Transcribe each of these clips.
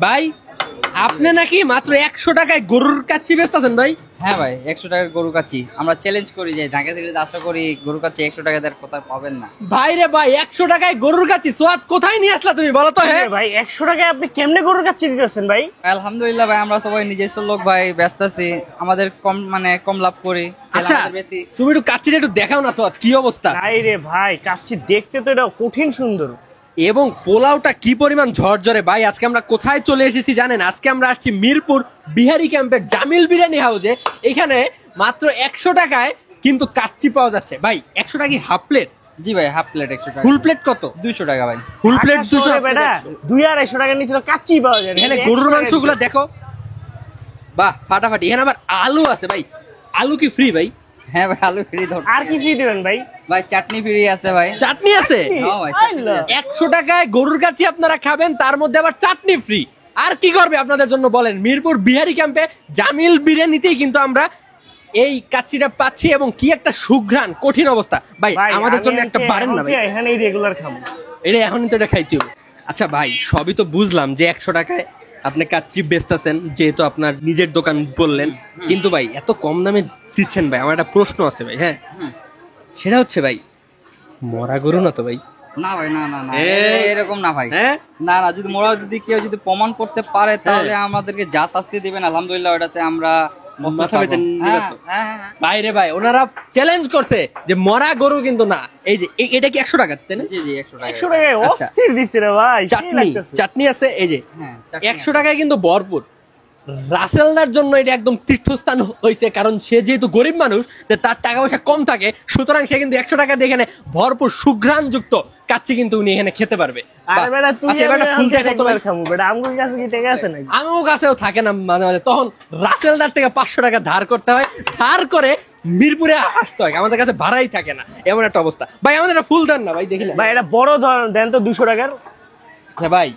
ভাই আপনি নাকি মাত্র 100 টাকায় গরুর কাচ্চি বেচতেছেন ভাই? হ্যাঁ ভাই, 100 টাকার গরু কাচ্চি আমরা চ্যালেঞ্জ করি যে ঢাকা থেকে আশা করি গরু কাচ্চি 100 টাকা দেওয়ার কথা পাবেন না। ভাই রে ভাই, 100 টাকায় গরুর কাচ্চি সোয়াদ কোথায় নিয়ে আসলা তুমি বলো তো? হ্যাঁ ভাই 100 টাকায় আপনি কেমনে গরুর কাচ্চি দিতেছেন ভাই? আলহামদুলিল্লাহ ভাই, আমরা সবাই নিজস্ব লোক ভাই, ব্যস্ত আছি, আমাদের কম লাভ করি। আচ্ছা তুমি একটু কাচ্চিটা একটু দেখাও না সোয়াদ কি অবস্থা। ভাই রে ভাই, কাচ্চি দেখতে তো এটা কঠিন সুন্দর, এবং পোলাওটা কি পরিমাণ ঝরঝরে। ভাই আজকে আমরা কোথায় চলে এসেছি জানেন? আজকে আমরা আসছি মিরপুর বিহারি ক্যাম্পের জামিল বিরিয়ানি হাউসে। এখানে মাত্র 100 টাকায় কিন্তু কাচ্চি পাওয়া যাচ্ছে। ভাই 100 টাকা কি হাফ প্লেট? জি ভাই, হাফ প্লেট 100 টাকা। ফুল প্লেট কত? 200 টাকা ভাই। ফুল প্লেট 200 বেটা, 200-250 টাকার নিচে তো কাচ্চি পাওয়া যায় না। এখানে গরুর মাংসগুলো দেখো, বাহ ফাটাফাটি। এখানে আবার আলু আছে ভাই, আলু কি ফ্রি ভাই? হ্যাঁ ভাই, আলু ফ্রি। আর কি ফ্রি দিবেন ভাই? ভাই চাটনি ফ্রি আছে ভাই। চাটনি আছে? হ্যাঁ ভাই, 100 টাকায় গরুর কাচ্চি আপনারা খাবেন, তার মধ্যে আবার চাটনি ফ্রি। আর কি করবে আপনাদের জন্য বলেন? মিরপুর বিহারি ক্যাম্পে জামিল বিরিয়ানিতেই কিন্তু আমরা এই কাচ্চিটা পাচ্ছি, এবং কি একটা সুঘ্রাণ, কঠিন অবস্থা। ভাই আমাদের জন্য একটা বারেন না ভাই, এখানে রেগুলার খাবো এটা এখনই তো এটা খাইতে হবে। আচ্ছা ভাই সবই তো বুঝলাম যে 100 টাকায় আপনি কাচ্চি বেচতেছেন, যেহেতু আপনার নিজের দোকান বললেন, কিন্তু ভাই এত কম দামে দিচ্ছেন ভাই, আমার একটা প্রশ্ন আছে ভাই। হ্যাঁ সেটা হচ্ছে ভাই, মরা গরু না তো ভাই? না ভাই, না না না, এরকম না ভাই। হ্যাঁ না না, যদি মোরা যদি কেউ যদি প্রমাণ করতে পারে তাহলে আমাদেরকে যা শাস্তি দিবেন আলহামদুলিল্লাহ ওটাতে আমরা মাথা পেতে নিবে তো। ভাই রে ভাই, ওনারা চ্যালেঞ্জ করছে যে মরা গরু কিন্তু না। এই যে এটা কি 100 টাকা? তাই না? জি জি, 100 টাকা। 100 টাকায় অস্থির দিছে রে ভাই। চাটনি আছে এই যে। হ্যাঁ, 100 টাকায় কিন্তু ভরপুর। রাসেলদার জন্য এটা একদম তীর্থস্থান হয়েছে, কারণ সে যেহেতু গরিব মানুষ, তার টাকা পয়সা কম থাকে, সুতরাং সে কিন্তু 100 টাকা দিয়ে এখানে ভরপুর সুঘ্রাণ যুক্ত কাচ্চি কিন্তু উনি এখানে খেতে পারবে। আমার কাছেও থাকে না মাঝে মাঝে, তখন রাসেলদার থেকে 500 টাকা ধার করতে হয়, ধার করে মিরপুরে আসতে হয়, আমাদের কাছে ভাড়াই থাকে না, এমন একটা অবস্থা। ভাই আমাদের একটা ফুল দেন না ভাই, দেখি না ভাই, এটা বড় দেন তো 200 টাকার। ভাই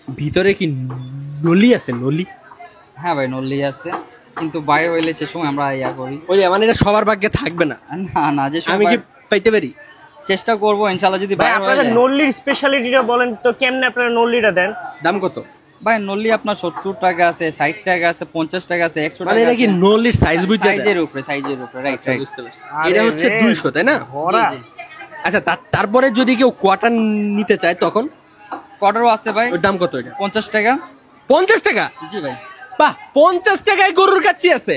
ভিতরে কি নলি আছে? নলি? হ্যাঁ ভাই, নল্লি আছে, কিন্তু বাইরে হইলে সে সময় আমরা ইয়া করি। ওই মানে এটা সবার ভাগ্যে থাকবে না। না না, যে আমি কি পাইতে পারি? চেষ্টা করবো ইনশাআল্লাহ। যদি ভাই আপনাদের নল্লির স্পেশালিটিটা বলেন তো, কেমনে আপনারা নল্লিটা দেন? দাম কত ভাই? নল্লি আপনার 70 টাকা আছে, 60 টাকা আছে, 50 টাকা আছে, 100 টাকা। মানে এটা কি নল্লির সাইজ বুঝছেন? সাইজের উপরে রাইট রাইট। বুঝতে পারছি। এটা হচ্ছে 200 তাই না? ভরা। আচ্ছা তারপরে যদি কেউ কোয়ার্টার নিতে চায় তখন? কোয়ার্টারও আছে ভাই। ওর দাম কত এটা? 50 টাকা। 50 টাকা? জি ভাই। বাহ, 50 টাকায় গরুর কাচ্চি আছে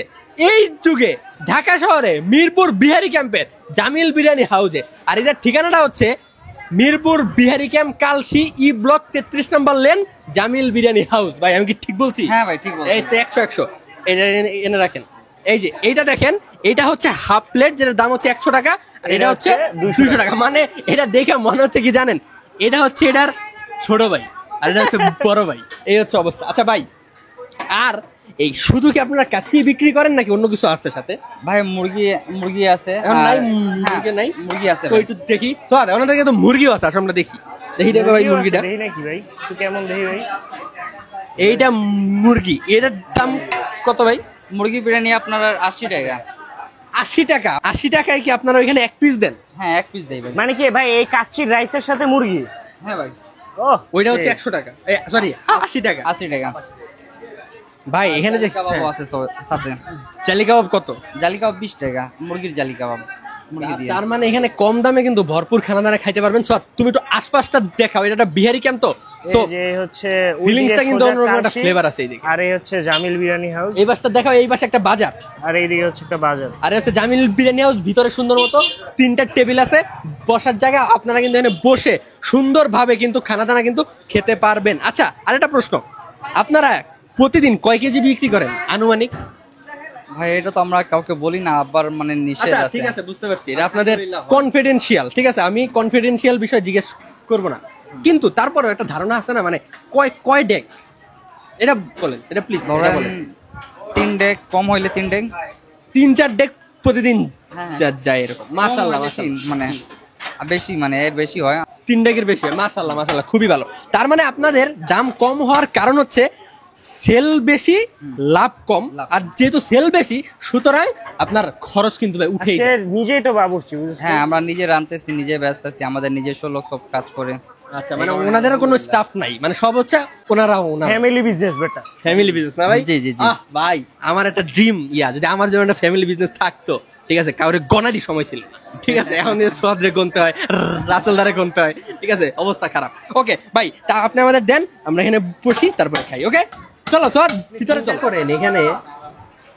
এই যুগে ঢাকা শহরে মিরপুর বিহারি ক্যাম্পের জামিল বিরিয়ানি হাউসে। আর এটার ঠিকানাটা হচ্ছে মিরপুর বিহারি ক্যাম্প, কালসি ই ব্লক 33 নম্বর লেন, জামিল বিরিয়ানি হাউস। ভাই আমি কি ঠিক বলছি? হ্যাঁ ভাই ঠিক বলছেন। এই তো 100 এনে রাখেন। এই যে এইটা দেখেন, এটা হচ্ছে হাফ প্লেট, যেটার দাম হচ্ছে 100 টাকা, আর এটা হচ্ছে 200 টাকা। মানে এটা দেখে মনে হচ্ছে কি জানেন, এটা হচ্ছে এটার ছোট ভাই, আর এটা হচ্ছে বড় ভাই। এই হচ্ছে অবস্থা। আচ্ছা ভাই, আর এই শুধু কি আপনারা কাচ্চি বিক্রি করেন নাকি অন্য কিছু আছে সাথে? ভাই মুরগি আছে। নাই নাই, মুরগি আছে ওই একটু দেখি। চল ওনাদের কাছে তো মুরগিও আছে, আসলে আমরা দেখি দেখো ভাই মুরগিটা। দেখি নাকি ভাই, একটু কেমন দেখি ভাই। এইটা মুরগি, এটার দাম কত ভাই? মুরগি বিরিয়ানি আপনার 80 টাকা। 80 টাকা? 80 টাকায় কি আপনারা ওইখানে এক পিস দেন? হ্যাঁ, এক পিস দেই ভাই। মানে কি ভাই, এই কাচ্চির রাইসের সাথে মুরগি? হ্যাঁ ভাই। ওইটা হচ্ছে 100 টাকা, সরি 80 টাকা। 80 টাকা ভাই। এখানে যে কাবাব আছে সাথে। জালি কাবাব কত? জালি কাবাব 20 টাকা, মুরগির জালি কাবাব মুরগি দিয়ে। তার মানে এখানে কম দামে কিন্তু ভরপুর খানা দানা খাইতে পারবেন। সো তুমি একটু আশপাশটা দেখাও, এটা একটা বিহারি ক্যাম্প তো, সো যে হচ্ছে ফিলিংসটা কিন্তু অন্যরকম একটা ফ্লেভার আছে এইদিকে। আর এই হচ্ছে জামিল বিরিয়ানি হাউস। এই পাশটা দেখাও, এই পাশে একটা বাজার, আর এইদিকে হচ্ছে একটা বাজার। আর হচ্ছে জামিল বিরিয়ানি হাউস। ভিতরে সুন্দর মতো 3টা টেবিল আছে, বসার জায়গা। আপনারা কিন্তু এখানে বসে সুন্দরভাবে কিন্তু খানা দানা কিন্তু খেতে পারবেন। আচ্ছা আরেকটা প্রশ্ন, আপনারা প্রতিদিন কয় কেজি বিক্রি করেন আনুমানিক? ভাই এটা তো আমরা কাউকে বলি না, আবার মানে নিষেধ আছে। ঠিক আছে, বুঝতে পারছি, এটা আপনাদের কনফিডেন্সিয়াল। ঠিক আছে, আমি কনফিডেন্সিয়াল বিষয় জিজ্ঞেস করব না, কিন্তু তারপরও একটা ধারণা আছে না, মানে কয় ডেক এটা বলেন, এটা প্লিজ বলেন। 3 ডেক, কম হইলে 3 ডেক, 3-4 ডেক প্রতিদিন যায় এরকম। মাশাআল্লাহ, মানে বেশি, মানে এর বেশি হয়, 3 ডেকের বেশি হয়। মাশাআল্লাহ মাশাআল্লাহ, খুবই ভালো। তার মানে আপনাদের দাম কম হওয়ার কারণ হচ্ছে সেল বেশি, লাভ কম। আর যেহেতু সেল বেশি, সুতরাং আপনার খরচ কিন্তু উঠেই যায়। নিজেই তো বাবুর্চি। হ্যাঁ, আমরা নিজে রাঁধতেছি, নিজে ব্যস্ত আছি, আমাদের নিজস্ব লোক সব কাজ করে। আচ্ছা মানে ওনাদেরও কোনো স্টাফ নাই, মানে সব হচ্ছে ওনারাও ওনারা ফ্যামিলি বিজনেস বেটা। ফ্যামিলি বিজনেস না ভাই? জি, জি, জি। ভাই আমার একটা ড্রিম যদি আমার জন্য একটা ফ্যামিলি বিজনেস থাকতো, ঠিক আছে, কাউরে গনারই সময় ছিল, ঠিক আছে, এখন সোয়াদরে গুনতে হয়, রাসেলদারে গুনতে হয়, ঠিক আছে, অবস্থা খারাপ। ওকে ভাই, তা আপনি আমাদের দেন, আমরা এখানে বসি তারপরে খাই। ওকে চলো সোয়াদ ভিতরে চল করেন। এখানে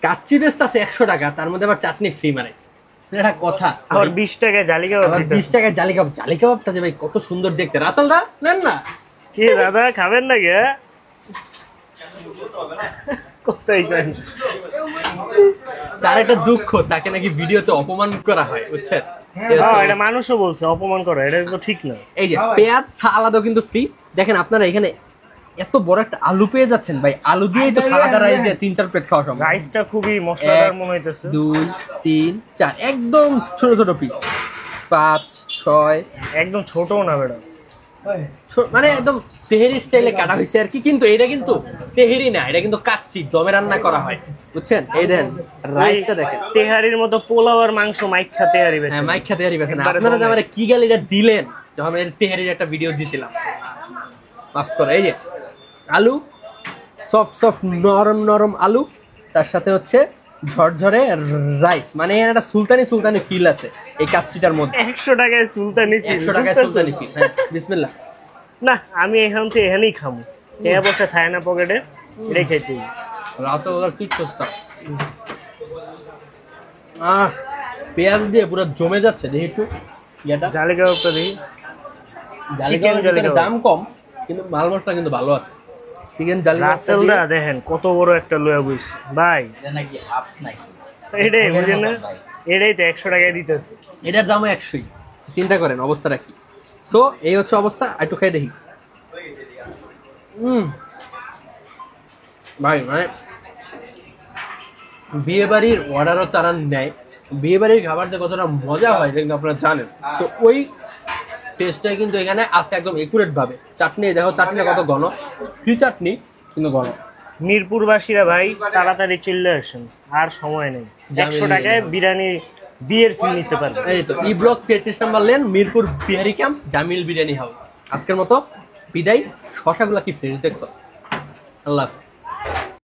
কাচ্চি বেস্ট আছে 100 টাকা, তার মধ্যে আবার চাটনি ফ্রি মারাইছে, এটা কথা। আর 20 টাকায় জালি কাবাব আবার 20 টাকায় জালি কাবাব, জালি কাবাবটা যে ভাই কত সুন্দর দেখতে। রাসেলদা নেন না? কি দাদা খাবেন নাকি? কোথায় যান? তার একটা দুঃখ, তাকে নাকি ভিডিওতে অপমান করা হয়, বুঝছেন? এটা মানুষও বলছে অপমান করা, এটা তো ঠিক না। এই যে পেঁয়াজ সালাদও কিন্তু ফ্রি। দেখেন আপনারা এখানে এত বড় একটা আলু পেয়ে যাচ্ছেন ভাই, আলু দিয়েই তো সালাদা রাইস দিয়ে 3-4 প্লেট খাওয়া সম্ভব। রাইসটা খুবই মশলাদার মনে হইতেছে। 2 3 4 একদম ছোট ছোট পিস, 5 6 একদম ছোটও না বেটা, মানে একদম তেহেরি স্টাইলে কাটা হয়েছে আর কি। কিন্তু এটা কিন্তু তেহেরি না, এটা কিন্তু কাচ্চি দমে রান্না করা হয়, বুঝছেন? এই দেন রাইসটা দেখেন, তেহারির মতো পোলাও আর মাংস মাইখা তেহারি বেচে। হ্যাঁ মাইক খাতে হারি বেছেন। একবারে আপনারা যে দমে। আমার কি গাল এটা দিলেন যখন আমি তেহারির একটা ভিডিও দিছিলাম, মাফ করো। এই যে আলু সফট সফট নরম নরম আলু, তার সাথে হচ্ছে ঝরঝরে রাইস, মানে এখানে একটা সুলতানি সুলতানি ফিল আছে এই কাচ্চিটার মধ্যে। 100 টাকায় সুলতানি feel, 100 টাকায় বুঝতেছো? সুলতানি ফিল। হ্যাঁ বিসমিল্লাহ। না আমি এখান থেকে এখানেই খামু, টাকা পয়সা থাকে না পকেটে, এটাই খাইতে হবে। রাতে ওদের ঠিক সস্তা। পেঁয়াজ দিয়ে পুরো জমে যাচ্ছে, দেখি একটু ইয়েটা। জালি কাবাবটা দেখি। জালি chicken জালি কাবাবের কাবাব। দাম কম, কিন্তু মাল মশলা কিন্তু ভালো আছে। চিকেন জালি কাবাবটা রাসেলদা দিয়ে- দেখেন কত বড় একটা লয়া বইছে ভাই, এটাই বুঝেন না, এটাই তো 100 টাকায় দিতেছে। এটার দামও 100। চিন্তা করেন অবস্থাটা কি। সো এই হচ্ছে অবস্থা, একটু খেয়ে দেখি। ভাই মানে বিয়ে বাড়ির অর্ডারও তারা নেয়, বিয়ে বাড়ির খাবার যে কতটা মজা হয় এটা কিন্তু আপনারা জানেন। তো ওই টেস্টটাই কিন্তু এখানে আছে একদম একুরেট ভাবে। চাটনি দেখো, চাটনিটা কত ঘন, ফ্রি চাটনি কিন্তু ঘন। মিরপুরবাসীরা ভাই তাড়াতাড়ি চলে আসেন, আর সময় নেই। 100 টাকায় বিরিয়ানি বিয়ের ফিল নিতে পারবেন। এই তো ই ব্লক 33 নম্বর lane, Mirpur Bihari camp, Jamil biryani house. আজকের মতো বিদায়। শশাগুলা কি ফ্রেশ দেখছো? আল্লাহ হাফেজ।